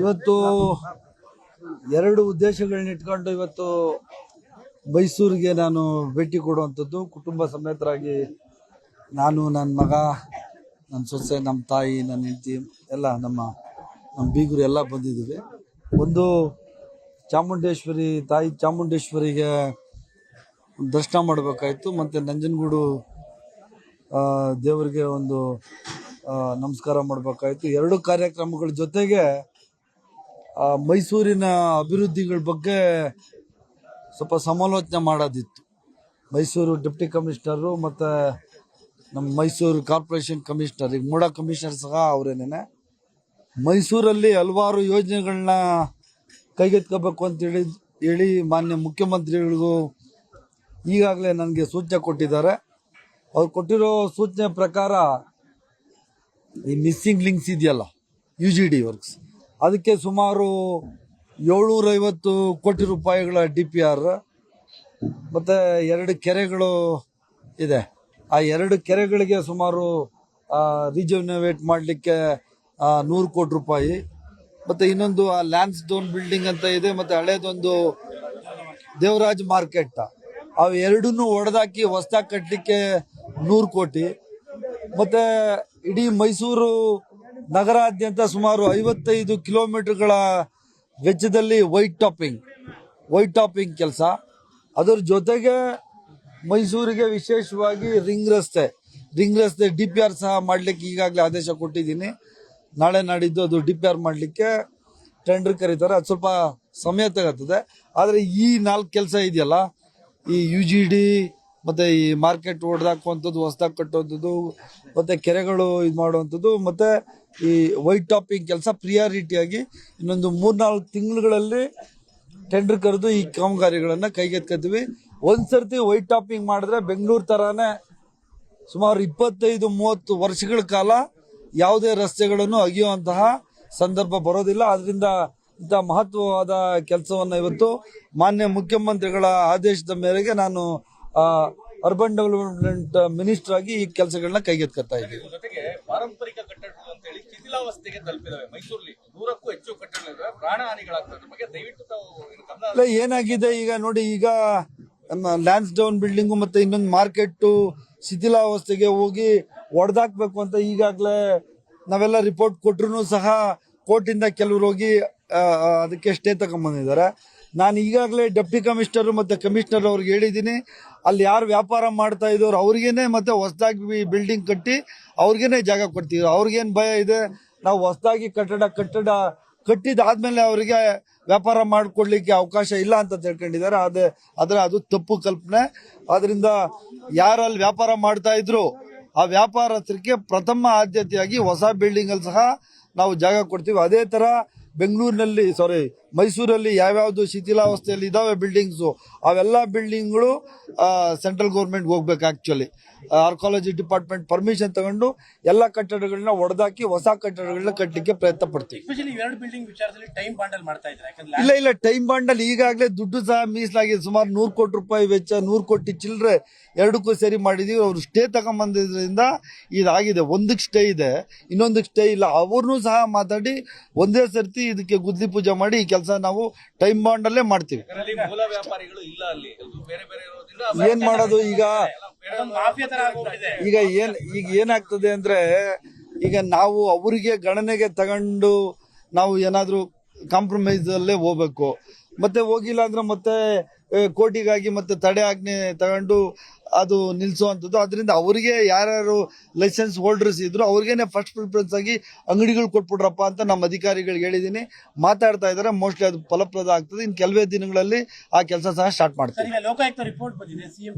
ಇವತ್ತು ಎರಡು ಉದ್ದೇಶಗಳನ್ನ ಇಟ್ಕೊಂಡು ಇವತ್ತು ಮೈಸೂರಿಗೆ ನಾನು ಭೇಟಿ ಕೊಡುವಂಥದ್ದು. ಕುಟುಂಬ ಸಮೇತರಾಗಿ ನಾನು, ನನ್ನ ಮಗ, ನನ್ನ ಸೊಸೆ, ನಮ್ಮ ತಾಯಿ, ನನ್ನ ಹೆಂಡತಿ ಎಲ್ಲ ನಮ್ಮ ಬೀಗರು ಎಲ್ಲ ಬಂದಿದ್ದೀವಿ. ಒಂದು ಚಾಮುಂಡೇಶ್ವರಿ ತಾಯಿ ಚಾಮುಂಡೇಶ್ವರಿಗೆ ದರ್ಶನ ಮಾಡಬೇಕಾಯಿತು, ಮತ್ತು ನಂಜನಗೂಡು ದೇವರಿಗೆ ಒಂದು ನಮಸ್ಕಾರ ಮಾಡಬೇಕಾಯಿತು. ಎರಡು ಕಾರ್ಯಕ್ರಮಗಳ ಜೊತೆಗೆ ಮೈಸೂರಿನ ಅಭಿವೃದ್ಧಿಗಳ ಬಗ್ಗೆ ಸ್ವಲ್ಪ ಸಮಾಲೋಚನೆ ಮಾಡೋದಿತ್ತು. ಮೈಸೂರು ಡೆಪ್ಟಿ ಕಮಿಷನರು ಮತ್ತು ನಮ್ಮ ಮೈಸೂರು ಕಾರ್ಪೊರೇಷನ್ ಕಮಿಷನರ್, ಈಗ ಮೂಡ ಕಮಿಷನರ್ ಸಹ ಅವರೇನೇನೆ. ಮೈಸೂರಲ್ಲಿ ಹಲವಾರು ಯೋಜನೆಗಳನ್ನ ಕೈಗೆತ್ಕೋಬೇಕು ಅಂತೇಳಿ ಮಾನ್ಯ ಮುಖ್ಯಮಂತ್ರಿಗಳಿಗೂ ಈಗಾಗಲೇ ನನಗೆ ಸೂಚನೆ ಕೊಟ್ಟಿದ್ದಾರೆ. ಅವ್ರು ಕೊಟ್ಟಿರೋ ಸೂಚನೆ ಪ್ರಕಾರ ಈ ಮಿಸ್ಸಿಂಗ್ ಲಿಂಕ್ಸ್ ಇದೆಯಲ್ಲ, UGD ವರ್ಕ್ಸ್, ಅದಕ್ಕೆ ಸುಮಾರು 750 ಕೋಟಿ ರೂಪಾಯಿಗಳ DPR ಮತ್ತು 2 ಕೆರೆಗಳು ಇದೆ. ಆ 2 ಕೆರೆಗಳಿಗೆ ಸುಮಾರು ರಿಜುವಿನೇಟ್ ಮಾಡಲಿಕ್ಕೆ 100 ಕೋಟಿ ರೂಪಾಯಿ, ಮತ್ತು ಇನ್ನೊಂದು ಆ ಲ್ಯಾನ್ಸ್ ಡೌನ್ ಬಿಲ್ಡಿಂಗ್ ಅಂತ ಇದೆ, ಮತ್ತು ಹಳೇದೊಂದು ದೇವರಾಜ್ ಮಾರ್ಕೆಟ್, ಅವು ಎರಡನ್ನೂ ಒಡೆದಾಕಿ ಹೊಸದಾಗಿ ಕಟ್ಟಲಿಕ್ಕೆ 100 ಕೋಟಿ, ಮತ್ತು ಇಡೀ ಮೈಸೂರು ನಗರಾದ್ಯಂತ ಸುಮಾರು 55 ಕಿಲೋಮೀಟರ್ಗಳ ವೆಚ್ಚದಲ್ಲಿ ವೈಟ್ ಟಾಪಿಂಗ್ ಕೆಲಸ. ಅದರ ಜೊತೆಗೆ ಮೈಸೂರಿಗೆ ವಿಶೇಷವಾಗಿ ರಿಂಗ್ ರಸ್ತೆ DPR ಸಹ ಮಾಡಲಿಕ್ಕೆ ಈಗಾಗಲೇ ಆದೇಶ ಕೊಟ್ಟಿದ್ದೀನಿ. ನಾಳೆ ನಾಡಿದ್ದು ಅದು DPR ಮಾಡಲಿಕ್ಕೆ ಟೆಂಡರ್ ಕರೀತಾರೆ. ಅದು ಸ್ವಲ್ಪ ಸಮಯ ತಗೋತದೆ. ಆದರೆ ಈ 4 ಕೆಲಸ ಇದೆಯಲ್ಲ, ಈ UGD ಮತ್ತು ಈ ಮಾರ್ಕೆಟ್ ಹೊಡೆದಾಕುವಂಥದ್ದು, ಹೊಸದಾಗಿ ಕಟ್ಟುವಂಥದ್ದು, ಮತ್ತು ಕೆರೆಗಳು ಇದು ಮಾಡುವಂಥದ್ದು, ಮತ್ತು ಈ ವೈಟ್ ಟಾಪಿಂಗ್ ಕೆಲಸ ಪ್ರಿಯಾರಿಟಿಯಾಗಿ ಇನ್ನೊಂದು 3-4 ತಿಂಗಳುಗಳಲ್ಲಿ ಟೆಂಡರ್ ಕರೆದು ಈ ಕಾಮಗಾರಿಗಳನ್ನು ಕೈಗೆತ್ಕೊತೀವಿ. ಒಂದು ಸರ್ತಿ ವೈಟ್ ಟಾಪಿಂಗ್ ಮಾಡಿದ್ರೆ ಬೆಂಗಳೂರು ಥರನೇ ಸುಮಾರು 25-30 ವರ್ಷಗಳ ಕಾಲ ಯಾವುದೇ ರಸ್ತೆಗಳನ್ನು ಅಗೆಯುವಂತಹ ಸಂದರ್ಭ ಬರೋದಿಲ್ಲ. ಅದರಿಂದ ಇಂಥ ಮಹತ್ವವಾದ ಕೆಲಸವನ್ನು ಇವತ್ತು ಮಾನ್ಯ ಮುಖ್ಯಮಂತ್ರಿಗಳ ಆದೇಶದ ಮೇರೆಗೆ ನಾನು ಅರ್ಬನ್ ಡೆವಲಪ್ಮೆಂಟ್ ಮಿನಿಸ್ಟರ್ ಆಗಿ ಈ ಕೆಲಸಗಳನ್ನ ಕೈಗೆತ್ಕೊತಾ ಇದ್ದೀವಿ. ಜೊತೆಗೆ ಪಾರಂಪರಿಕ ಕಟ್ಟಡಗಳು ಅಂತ ಹೇಳಿ ಶಿಥಿಲಾವಸ್ಥೆಗೆ ತಲುಪಿದಾವೆ. ಮೈಸೂರಲ್ಲಿ 100ಕ್ಕೂ ಹೆಚ್ಚು ಕಟ್ಟಡಗಳಿವೆ, ಪ್ರಾಣ ಹಾನಿಗಳಾಗ್ತದೆ. ಬಗ್ಗೆ ದಯವಿಟ್ಟು ಏನಾಗಿದೆ ಈಗ ನೋಡಿ, ಈಗ ನಮ್ಮ ಲ್ಯಾನ್ಸ್ ಡೌನ್ ಬಿಲ್ಡಿಂಗು ಮತ್ತು ಇನ್ನೊಂದು ಮಾರ್ಕೆಟ್ ಶಿಥಿಲಾವಸ್ಥೆಗೆ ಹೋಗಿ ಒಡೆದಾಕ್ಬೇಕು ಅಂತ ಈಗಾಗಲೇ ನಾವೆಲ್ಲ ರಿಪೋರ್ಟ್ ಕೊಟ್ಟರು ಸಹ ಕೋರ್ಟಿಂದ ಕೆಲವರು ಹೋಗಿ ಅದಕ್ಕೆ ಸ್ಟೇ ತಗೊಂಡ್ಬಂದಿದ್ದಾರೆ. ನಾನು ಈಗಾಗಲೇ ಡೆಪ್ಟಿ ಕಮಿಷನರ್ ಮತ್ತು ಕಮಿಷನರ್ ಅವ್ರಿಗೆ ಹೇಳಿದ್ದೀನಿ, ಅಲ್ಲಿ ಯಾರು ವ್ಯಾಪಾರ ಮಾಡ್ತಾ ಇದ್ದವ್ರು ಅವ್ರಿಗೇನೆ ಮತ್ತೆ ಹೊಸದಾಗಿ ಬಿಲ್ಡಿಂಗ್ ಕಟ್ಟಿ ಅವ್ರಿಗೇನೆ ಜಾಗ ಕೊಡ್ತೀವಿ. ಅವ್ರಿಗೇನು ಭಯ ಇದೆ, ನಾವು ಹೊಸದಾಗಿ ಕಟ್ಟಡ ಕಟ್ಟಿದಾದ್ಮೇಲೆ ಅವರಿಗೆ ವ್ಯಾಪಾರ ಮಾಡಿಕೊಡ್ಲಿಕ್ಕೆ ಅವಕಾಶ ಇಲ್ಲ ಅಂತ ತಿಳ್ಕೊಂಡಿದ್ದಾರೆ. ಆದರೆ ಅದು ತಪ್ಪು ಕಲ್ಪನೆ. ಅದರಿಂದ ಯಾರಲ್ಲಿ ವ್ಯಾಪಾರ ಮಾಡ್ತಾ ಇದ್ರು ಆ ವ್ಯಾಪಾರಸ್ಥರಿಗೆ ಪ್ರಥಮ ಆದ್ಯತೆಯಾಗಿ ಹೊಸ ಬಿಲ್ಡಿಂಗಲ್ಲಿ ಸಹ ನಾವು ಜಾಗ ಕೊಡ್ತೀವಿ. ಅದೇ ಥರ ಮೈಸೂರಲ್ಲಿ ಯಾವ್ಯಾವುದು ಶಿಥಿಲಾವಸ್ಥೆಯಲ್ಲಿ ಇದಾವೆ ಬಿಲ್ಡಿಂಗ್ಸು, ಅವೆಲ್ಲ ಬಿಲ್ಡಿಂಗ್ಗಳು ಸೆಂಟ್ರಲ್ ಗೌರ್ಮೆಂಟ್ಗೆ ಹೋಗ್ಬೇಕು. ಆ್ಯಕ್ಚುಲಿ ಆರ್ಕಾಲಜಿ ಡಿಪಾರ್ಟ್ಮೆಂಟ್ ಪರ್ಮಿಷನ್ ತಗೊಂಡು ಎಲ್ಲ ಕಟ್ಟಡಗಳನ್ನ ಒಡೆದಾಕಿ ಹೊಸ ಕಟ್ಟಡಗಳನ್ನ ಕಟ್ಟಲಿಕ್ಕೆ ಪ್ರಯತ್ನ ಪಡ್ತೀವಿ. ಇಲ್ಲ ಟೈಮ್ ಬಾಂಡಲ್ಲಿ ಈಗಾಗಲೇ ದುಡ್ಡು ಸಹ ಮೀಸಲಾಗಿದೆ. ಸುಮಾರು 100 ಕೋಟಿ ರೂಪಾಯಿ ವೆಚ್ಚ, 100 ಕೋಟಿ ಚಿಲ್ಲರೆ ಎರಡಕ್ಕೂ ಸೇರಿ ಮಾಡಿದೀವಿ. ಅವರು ಸ್ಟೇ ತಗೊಂಬಂದಿದ್ರಿಂದ ಇದಾಗಿದೆ. ಒಂದಕ್ಕೆ ಸ್ಟೇ ಇದೆ, ಇನ್ನೊಂದಕ್ಕೆ ಸ್ಟೇ ಇಲ್ಲ. ಅವ್ರನ್ನೂ ಸಹ ಮಾತಾಡಿ ಒಂದೇ ಸರ್ತಿ ಇದಕ್ಕೆ ಗುದ್ಲಿ ಪೂಜೆ ಮಾಡಿ ಈ ಕೆಲಸ ನಾವು ಟೈಮ್ ಬಾಂಡಲ್ಲೇ ಮಾಡ್ತೀವಿ. ಏನ್ ಮಾಡೋದು ಈಗ ಏನಾಗ್ತದೆ ಅಂದ್ರೆ, ಈಗ ನಾವು ಅವರಿಗೆ ಗಣನೆಗೆ ತಗೊಂಡು ನಾವು ಏನಾದ್ರೂ ಕಾಂಪ್ರಮೈಸ್ ಅಲ್ಲೇ ಹೋಗ್ಬೇಕು. ಮತ್ತೆ ಹೋಗಿಲ್ಲ ಅಂದ್ರೆ ಮತ್ತೆ ಕೋರ್ಟಿಗಾಗಿ ಮತ್ತೆ ತಡೆ ಆಜ್ಞೆ ತಗೊಂಡು ಅದು ನಿಲ್ಲಿಸುವಂಥದ್ದು. ಅದರಿಂದ ಅವರಿಗೆ ಯಾರ್ಯಾರು ಲೈಸೆನ್ಸ್ ಹೋಲ್ಡರ್ಸ್ ಇದ್ರು ಅವ್ರಿಗೇನೆ ಫಸ್ಟ್ ಪ್ರಿಫರೆನ್ಸ್ ಆಗಿ ಅಂಗಡಿಗಳು ಕೊಟ್ಬಿಡ್ರಪ್ಪ ಅಂತ ನಮ್ಮ ಅಧಿಕಾರಿಗಳಿಗೆ ಹೇಳಿದ್ದೀನಿ. ಮಾತಾಡ್ತಾ ಇದ್ದಾರೆ. ಮೋಸ್ಟ್ಲಿ ಅದು ಫಲಪ್ರದ ಆಗ್ತದೆ. ಇನ್ನು ಕೆಲವೇ ದಿನಗಳಲ್ಲಿ ಆ ಕೆಲಸ ಸಹ ಸ್ಟಾರ್ಟ್ ಮಾಡ್ತೀವಿ.